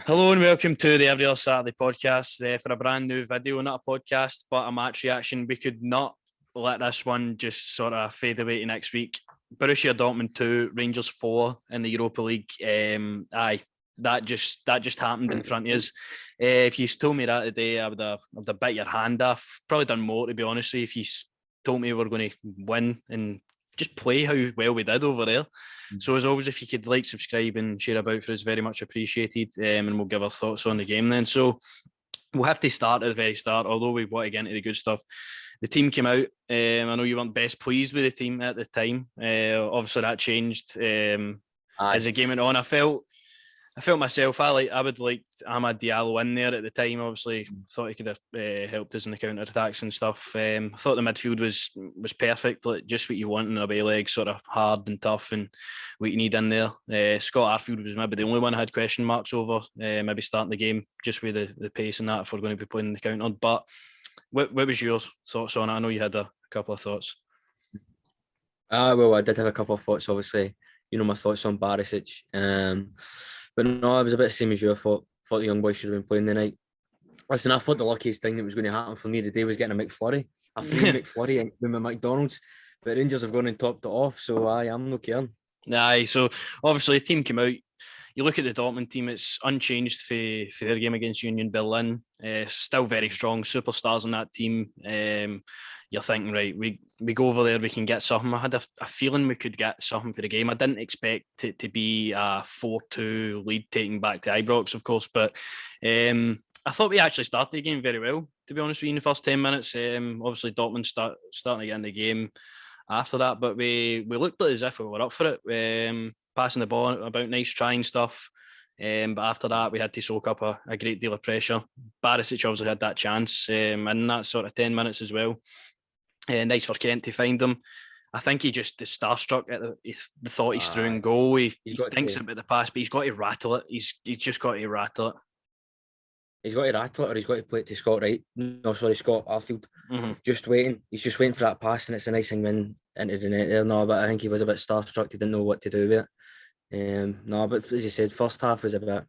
Hello and welcome to the Every Other Saturday podcast for a brand new video, not a podcast, but a match reaction. We could not let this one just sort of fade away to next week. Borussia Dortmund 2, Rangers 4 in the Europa League. That just happened in front of us. If you told me that today, I would have bit your hand off. Probably done more, to be honest with you, if you told me we were going to win and just play how well we did over there. So as always, if you could like, subscribe and share about for us, very much appreciated. And we'll give our thoughts on the game then. So we'll have to start at the very start, although we want to get into the good stuff. The team came out. I know you weren't best pleased with the team at the time. Obviously that changed as the game went on. I felt myself, I would like Amad Diallo in there at the time. Obviously, thought he could have helped us in the counter-attacks and stuff. I thought the midfield was perfect, like just what you want in a away leg, sort of hard and tough and what you need in there. Scott Arfield was maybe the only one I had question marks over, maybe starting the game, just with the pace and that if we're going to be playing the counter. But what was your thoughts on it? I know you had a couple of thoughts. Well, I did have a couple of thoughts, obviously. You know, my thoughts on Barisic. But no, I was a bit the same as you. I thought the young boy should have been playing the night. Listen, I thought the luckiest thing that was going to happen for me today was getting a McFlurry. A free McFlurry with my McDonald's. But Rangers have gone and topped it off, so I'm no caring. Aye, so obviously the team came out. You look at the Dortmund team, it's unchanged for their game against Union Berlin. Still very strong superstars in that team. You're thinking, right, we go over there, we can get something. I had a feeling we could get something for the game. I didn't expect it to be a 4-2 lead taking back to Ibrox, of course, but I thought we actually started the game very well, to be honest with you, in the first 10 minutes. Obviously, Dortmund starting to get in the game after that, but we looked as if we were up for it. Passing the ball about, nice trying stuff. But after that, we had to soak up a great deal of pressure. Barisic obviously had that chance in that sort of 10 minutes as well. Nice for Kent to find them. I think he just is starstruck at the thought he's through and goal. He thinks about the pass, but he's got to rattle it. He's just got to rattle it. He's got to rattle it, or he's got to play it to Scott Scott Arfield. Mm-hmm. Just waiting. He's just waiting for that pass, and it's a nice thing win into the net there. No, but I think he was a bit starstruck. He didn't know what to do with it. No, but as you said, first half was a bit.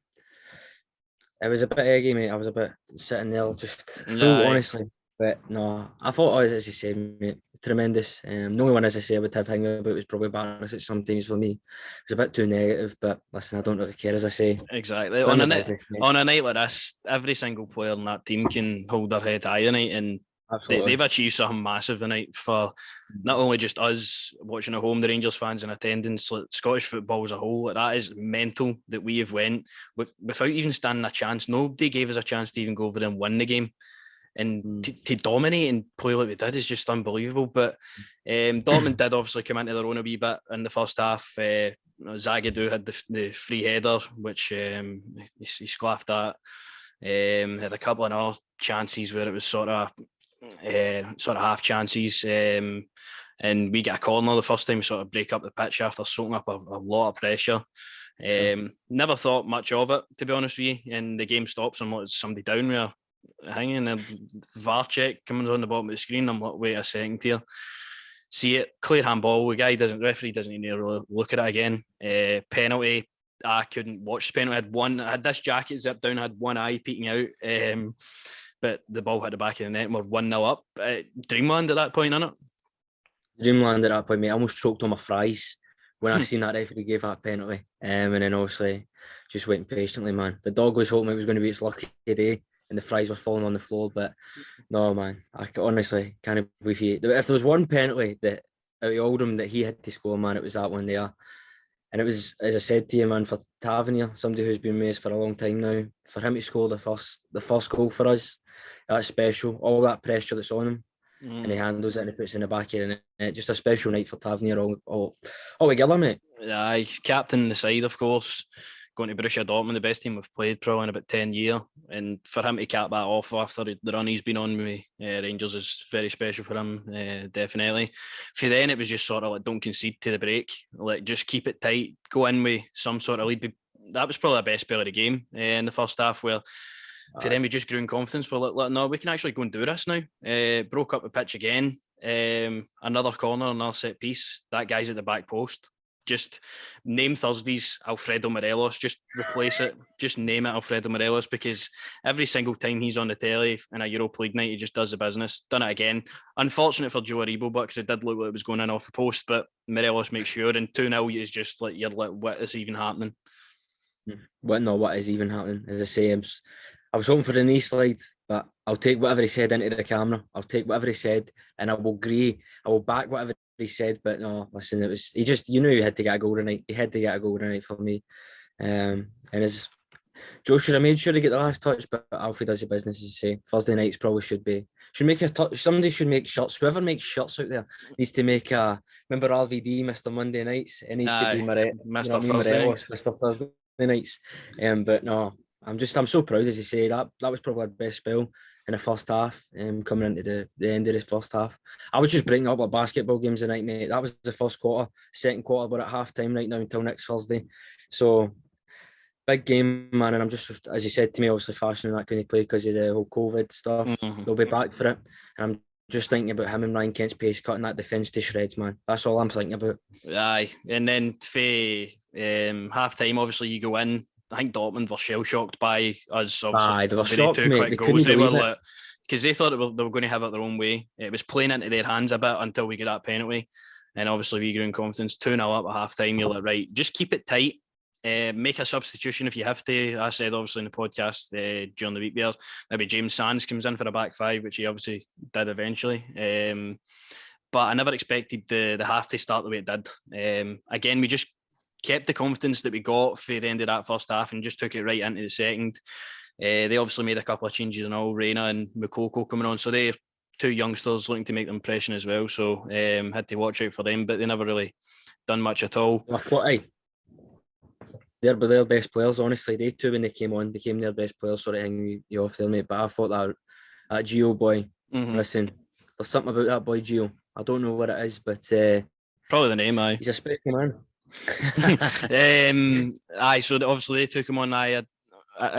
It was a bit eggy, mate. I was a bit sitting there, just full, honestly. But no, I thought, as you said, mate, tremendous. The only one, as I say, I would have hang about was probably Barisic sometimes for me. It was a bit too negative, but listen, I don't really care, as I say. Exactly. On a night like this, every single player in that team can hold their head high tonight, and they've achieved something massive tonight for not only just us watching at home, the Rangers fans in attendance, like Scottish football as a whole. Like, that is mental that we have went without even standing a chance. Nobody gave us a chance to even go over and win the game. And to dominate and play like we did is just unbelievable. But Dortmund did obviously come into their own a wee bit in the first half. Zagadou had the free header, which he sclaffed that. Had a couple of other chances where it was sort of half chances. And we get a corner the first time we sort of break up the pitch after soaking up a lot of pressure. Never thought much of it, to be honest with you. And the game stops and there's somebody down there hanging, and VAR check comes on the bottom of the screen. I'm like, wait a second here. See it, clear handball. The referee doesn't even really look at it again. Penalty. I couldn't watch the penalty. I had this jacket zipped down, I had one eye peeking out. But the ball hit the back of the net and we're 1-0 up. Dreamland at that point, innit? Dreamland at that point, mate. I almost choked on my fries when I seen that referee gave that penalty. And then obviously just waiting patiently, man. The dog was hoping it was going to be its lucky day and the fries were falling on the floor. But no, man, I honestly can't believe he... If there was one penalty that out of all of them that he had to score, man, it was that one there. And it was, as I said to you, man, for Tavernier, somebody who's been with us for a long time now, for him to score the first goal for us, that's special. All that pressure that's on him, and he handles it and he puts it in the back here, and just a special night for Tavernier all together, mate. Yeah, captain the side, of course. Going to Borussia Dortmund, the best team we've played probably in about 10 years. And for him to cap that off after the run he's been on with Rangers is very special for him, definitely. For then, it was just sort of like, don't concede to the break. Like, just keep it tight. Go in with some sort of lead. That was probably the best spell of the game in the first half, where for them, we just grew in confidence. We're like, no, we can actually go and do this now. Broke up the pitch again. Another corner, another set piece. That guy's at the back post. just name Thursdays Alfredo Morelos. Just replace it. Just name it Alfredo Morelos, because every single time he's on the telly in a Europa League night, he just does the business. Done it again. Unfortunate for Joe Aribo, because it did look like it was going in off the post, but Morelos makes sure. And 2-0 is just like, you're like, what is even happening? What is even happening? As I say, I was hoping for the knee slide, but I'll take whatever he said into the camera. I'll take whatever he said, and I will agree. I will back whatever he said. But no, listen, it was you knew he had to get a goal tonight. He had to get a goal tonight for me. And as Joe should have made sure to get the last touch, but Alfie does the business, as you say. Thursday nights probably should make a touch. Somebody should make shirts. Whoever makes shirts out there needs to make a. Remember RVD, Mr. Monday Nights. It needs to be Mr. Thursday Nights. Mr. Thursday Nights. But no, I'm so proud, as you say. That was probably our best spell in the first half. Coming into the end of the first half, I was just breaking up at basketball games tonight, mate. That was the first quarter. Second quarter, we're at half time right now until next Thursday. So. Big game, man, and I'm just, as you said to me, obviously Fashioning that couldn't play because of the whole COVID stuff. Mm-hmm. They'll be back for it, and I'm just thinking about him and Ryan Kent's pace, cutting that defence to shreds, man. That's all I'm thinking about. Aye, and then for half time, obviously you go in. I think Dortmund were shell shocked by us. Aye, they were shocked, mate. Quick goals. They were like, because they thought they were going to have it their own way. It was playing into their hands a bit until we get that penalty, and obviously we grew in confidence. 2-0 up at half time. You're like, right, just keep it tight. Make a substitution if you have to. I said obviously in the podcast during the week there, maybe James Sands comes in for a back five, which he obviously did eventually. But I never expected the half to start the way it did. Again, we just kept the confidence that we got for the end of that first half and just took it right into the second. They obviously made a couple of changes and all, Reina and Mukoko coming on. So they're two youngsters looking to make an impression as well. So had to watch out for them, but they never really done much at all. They're their best players, honestly. They two, when they came on, became their best players. Sort of hanging you off there, mate. But I thought that Gio boy, listen, there's something about that boy Gio. I don't know what it is, but probably the name. Aye, he's a special man. Aye, so obviously they took him on. I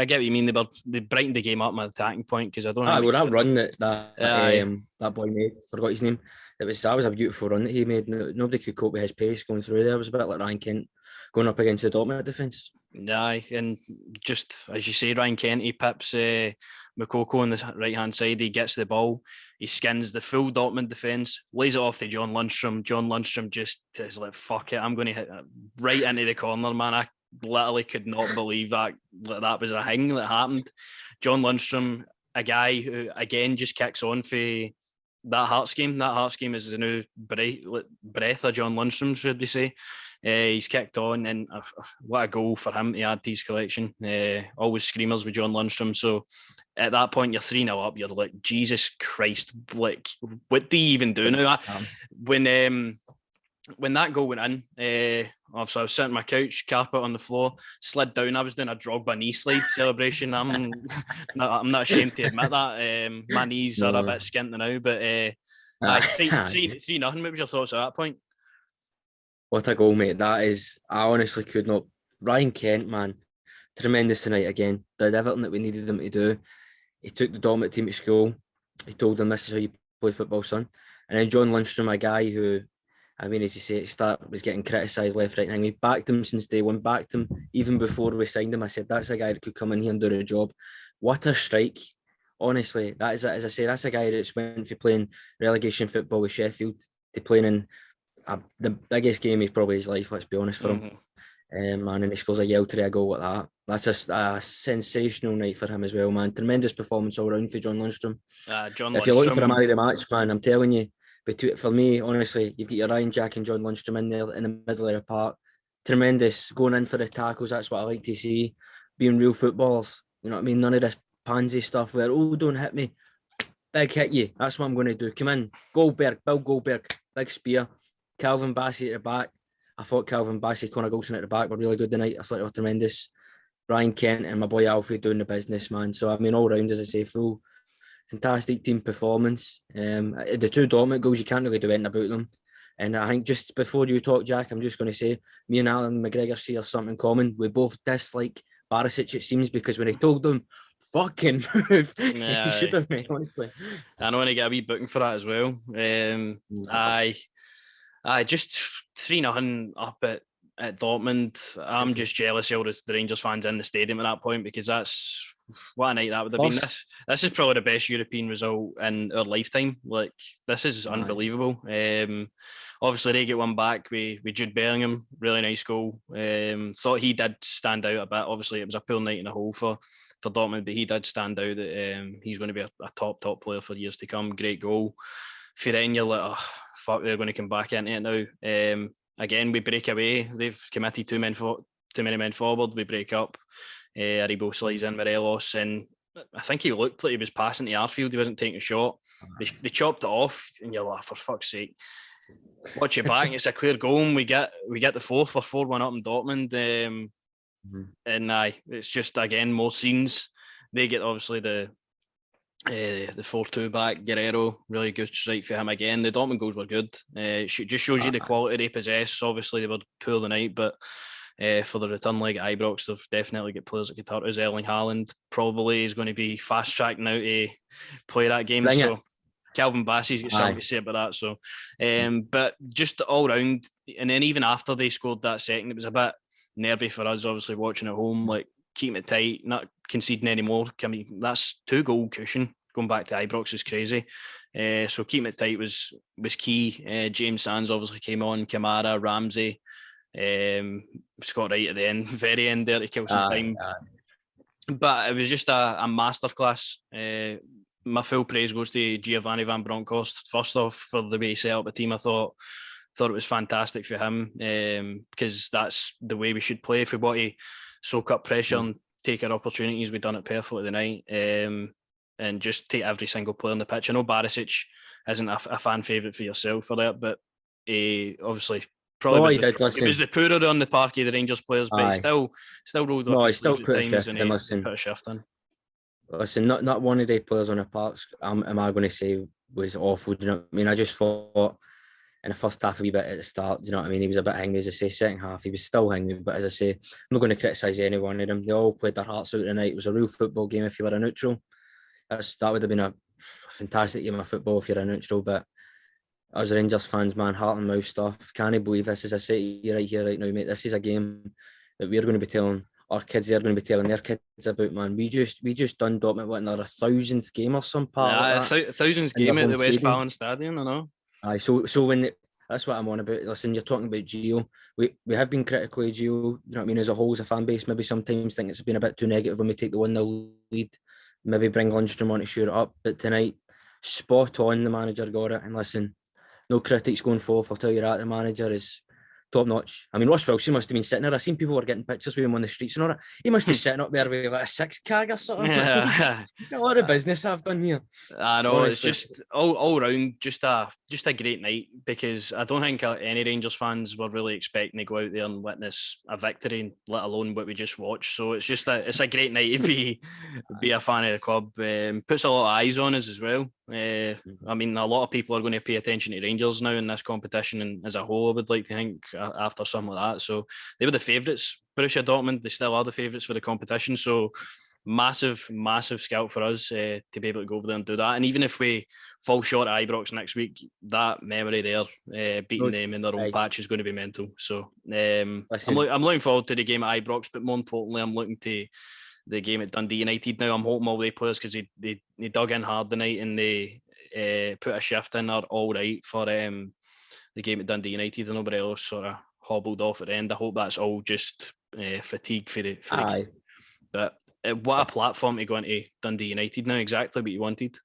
get what you mean. They brightened the game up my attacking point, because I don't know. That run that boy made, forgot his name. That was a beautiful run that he made. Nobody could cope with his pace going through there. It was a bit like Ryan Kent going up against the Dortmund defence. Aye, and just as you say, Ryan Kent, he pips Mukoko on the right-hand side. He gets the ball. He skins the full Dortmund defence, lays it off to John Lundstrom. John Lundstrom just is like, fuck it, I'm going to hit it right into the corner, man. I literally could not believe that was a thing that happened. John Lundstrom, a guy who, again, just kicks on for that Hearts game. That Hearts game is the new breath of John Lundstrom, should we say. He's kicked on, and what a goal for him to add to his collection. Always screamers with John Lundstrom. So at that point, you're 3-0 up. You're like, Jesus Christ, like, what do you even do now? When that goal went in, obviously I was sitting on my couch, carpet on the floor, slid down. I was doing a Drogba knee slide celebration. I'm not ashamed to admit that. My knees are a bit skint now, but 3-0. What was your thoughts at that point? What a goal, mate. That is, I honestly could not. Ryan Kent, man, tremendous tonight again. Did everything that we needed him to do. He took the Dortmund team to school. He told them, this is how you play football, son. And then John Lundstrom, a guy who, I mean, as you say, at the start was getting criticised left, right, and we backed him since day one, backed him even before we signed him. I said, that's a guy that could come in here and do the job. What a strike. Honestly, that is, as I say, that's a guy that's went from playing relegation football with Sheffield to playing in the biggest game is probably his life, let's be honest, for him. Man, and he scores a yell-to-a goal like that. That's a sensational night for him as well, man. Tremendous performance all round for John Lundstrom. If you're looking for a man of the match, man, I'm telling you, for me, honestly, you've got your Ryan Jack and John Lundstrom in there in the middle of the park. Tremendous. Going in for the tackles, that's what I like to see. Being real footballers, you know what I mean? None of this pansy stuff where, don't hit me. Big hit you. That's what I'm going to do. Come in. Bill Goldberg. Big spear. Calvin Bassey at the back. I thought Calvin Bassey, Conor Golson at the back were really good tonight. I thought they were tremendous. Ryan Kent and my boy Alfie doing the business, man. So, I mean, all round, as I say, full fantastic team performance. The two Dortmund goals, you can't really do anything about them. And I think just before you talk, Jack, I'm just going to say, me and Alan McGregor share something in common. We both dislike Barisic, it seems, because when he told them, fucking move, he should have, mate, honestly. I know, and I get a wee booking for that as well. I just 3-0 up at at Dortmund. I'm just jealous of all the Rangers fans in the stadium at that point, because that's what a night that would have been. This is probably the best European result in our lifetime. Like, this is unbelievable. Obviously they get one back with Jude Bellingham, really nice goal. Thought he did stand out a bit. Obviously it was a poor night in the hole for Dortmund, but he did stand out that he's going to be a top player for years to come. Great goal. Ferenc, you're like, oh fuck, they're going to come back into it now. Again, we break away. They've committed too many men forward. We break up. Aribo slides in Morelos, and I think he looked like he was passing to Arfield. He wasn't taking a shot. They chopped it off, and you're like, for fuck's sake. Watch it back. It's a clear goal, and we get the fourth. We're 4-1 up in Dortmund. And it's just, again, more scenes. They get obviously the 4-2 back. Guerrero, really good strike for him again. The Dortmund goals were good. It just shows you the quality they possess. Obviously they were poor the night, but for the return leg at Ibrox, they've definitely got players that could hurt us. Erling Haaland probably is going to be fast tracked now to play that game. Calvin Bassey's got something to say about that. So, but just all round, and then even after they scored that second, it was a bit nervy for us, obviously watching at home, like keeping it tight, not conceding anymore. I mean, that's 2-goal cushion going back to Ibrox is crazy. So keeping it tight was key. James Sands obviously came on, Kamara, Ramsey, Scott Wright at the end, very end there to kill some time. But it was just a masterclass. My full praise goes to Giovanni Van Bronckhorst, first off, for the way he set up the team. I thought it was fantastic for him, because that's the way we should play. If we want to soak up pressure and take our opportunities, we've done it perfectly tonight, and just take every single player on the pitch. I know Barisic isn't a fan favourite for yourself for that, but obviously probably he was the poorer on the park of the Rangers players, but he still rolled up his sleeves at times and he put a shift in. Listen, not one of the players on the parks am I going to say was awful. Do you know what I mean? I just thought in the first half a wee bit at the start, do you know what I mean? He was a bit angry, as I say. Second half, he was still angry, but as I say, I'm not going to criticise any one of them. They all played their hearts out tonight. It was a real football game if you were a neutral. That would have been a fantastic game of football if you're a neutral, but as Rangers fans, man, heart and mouth stuff. Can't believe this, as I say to you right here, right now, mate. This is a game that we're going to be telling our kids, they're going to be telling their kids about, man. We just done Dortmund, what, another 1,000th game or some part like that? 1,000th game at the Westfalen Stadium, I know. So when that's what I'm on about. Listen, you're talking about Gio. We have been critical of Gio, you know what I mean, as a whole, as a fan base. Maybe sometimes think it's been a bit too negative when we take the 1-0 lead. Maybe bring Lundstrom on to shore it up. But tonight, spot on, the manager got it. And listen, no critics going forth. I'll tell you that. The manager is top notch. I mean, Ross Wilson must have been sitting there. I've seen people were getting pictures with him on the streets and all that. He must be sitting up there with like a 6-cag or something. Yeah. A lot of business I've done here. I know. Honestly. It's just all round just a great night, because I don't think any Rangers fans were really expecting to go out there and witness a victory, let alone what we just watched. So it's just it's a great night to be a fan of the club. Puts a lot of eyes on us as well. I mean, a lot of people are going to pay attention to Rangers now in this competition, and as a whole, I would like to think after something like that. So they were the favourites. Borussia Dortmund, they still are the favourites for the competition. So massive scout for us to be able to go over there and do that. And even if we fall short at Ibrox next week, that memory there, beating them in their own patch, is going to be mental. So I'm looking forward to the game at Ibrox, but more importantly, I'm looking to the game at Dundee United now. I'm hoping all the players, because they dug in hard tonight and they put a shift in, are all right for the game at Dundee United, and nobody else sort of hobbled off at the end. I hope that's all just fatigue for the game. But what a platform to go into Dundee United now. Exactly what you wanted.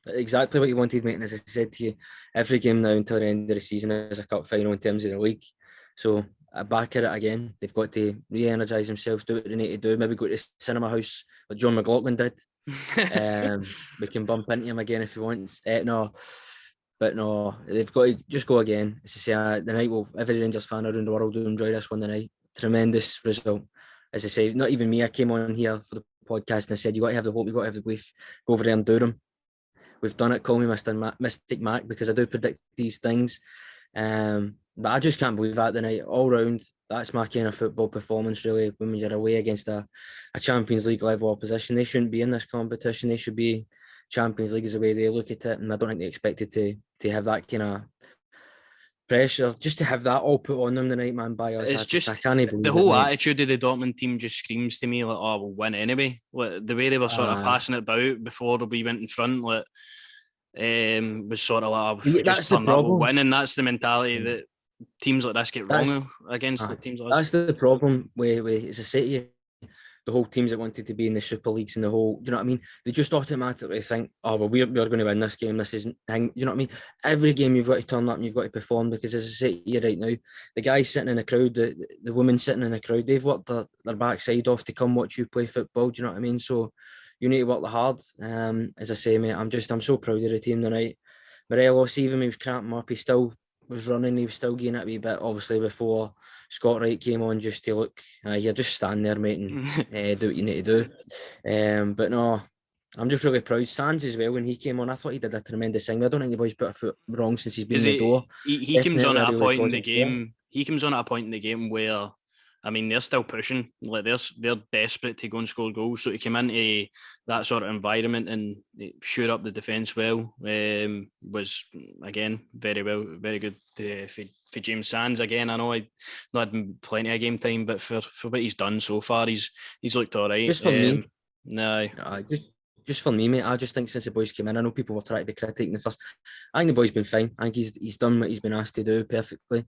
Exactly what you wanted, mate. And as I said to you, every game now until the end of the season is a cup final in terms of the league. So back at it again. They've got to re-energise themselves, do what they need to do. Maybe go to the cinema house like John McLaughlin did. We can bump into him again if he wants. No, they've got to just go again. As I say, the night every Rangers fan around the world will enjoy this one tonight. Tremendous result. As I say, not even me. I came on here for the podcast and I said, you got to have the hope, you got to have the belief. Go over there and do them. We've done it. Call me Mystic Mac, because I do predict these things. But I just can't believe that tonight. All round, that's my kind of football performance, really. When you're away against a Champions League level opposition, they shouldn't be in this competition. They should be Champions League is the way they look at it. And I don't think they expected to have that kind of pressure just to have that all put on them tonight, man. By us, I can't believe the whole it, attitude of the Dortmund team just screams to me like, "Oh, we'll win anyway." Like, the way they were sort of passing it about before we went in front, like, was sort of like, "If we just turn up, we'll win," and that's the mentality that teams like this get wrong against teams like us. That's the problem with as I say to you, the whole teams that wanted to be in the Super Leagues and the whole, do you know what I mean? They just automatically think, oh, well, we're going to win this game. This isn't, you know what I mean? Every game you've got to turn up and you've got to perform, because as I say to you right now, the guys sitting in the crowd, the women sitting in the crowd, they've worked their backside off to come watch you play football. Do you know what I mean? So you need to work hard. As I say, mate, I'm so proud of the team tonight. Morelos, even he was cramping up, he still was running, he was still getting it a wee bit, obviously, before Scott Wright came on, just to look, you're just stand there, mate, and do what you need to do. But no, I'm just really proud. Sands as well, when he came on, I thought he did a tremendous thing. I don't think the boy's put a foot wrong since he's been in the door. He comes on at a point in the game. He comes on at a point in the game where, I mean, they're still pushing. Like, they're desperate to go and score goals. So to come into that sort of environment and shoot up the defence well was, again, very good for James Sands. Again, I know he not had plenty of game time, but for what he's done so far, he's looked all right. Just for me, just for me, mate, I just think since the boys came in, I know people were trying to be critiquing the first. I think the boy's been fine. I think he's done what he's been asked to do perfectly.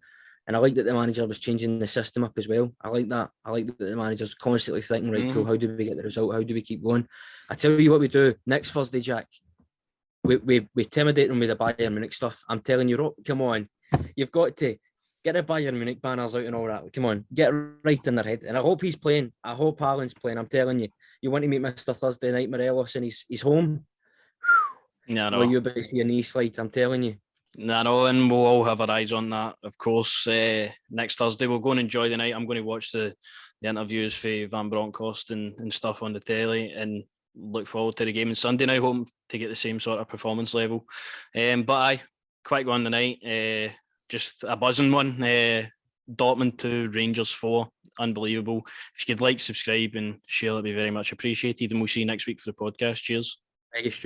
And I like that the manager was changing the system up as well. I like that. I like that the manager's constantly thinking, right, cool, how do we get the result? How do we keep going? I tell you what we do next Thursday, Jack. We intimidate them with the Bayern Munich stuff. I'm telling you, come on. You've got to get the Bayern Munich banners out and all that. Come on, get right in their head. And I hope he's playing. I hope Haaland's playing. I'm telling you. You want to meet Mr. Thursday Night Morelos and he's home? Yeah, no. Well, you're about to see a knee slide, I'm telling you. No, and we'll all have our eyes on that, of course. Next Thursday, we'll go and enjoy the night. I'm going to watch the interviews for Van Bronckhorst and stuff on the telly, and look forward to the game on Sunday now, hoping to get the same sort of performance level. But quite go on tonight. Just a buzzing one. Dortmund 2, Rangers 4. Unbelievable. If you could like, subscribe and share, it'd be very much appreciated. And we'll see you next week for the podcast. Cheers. Thank you, Stu.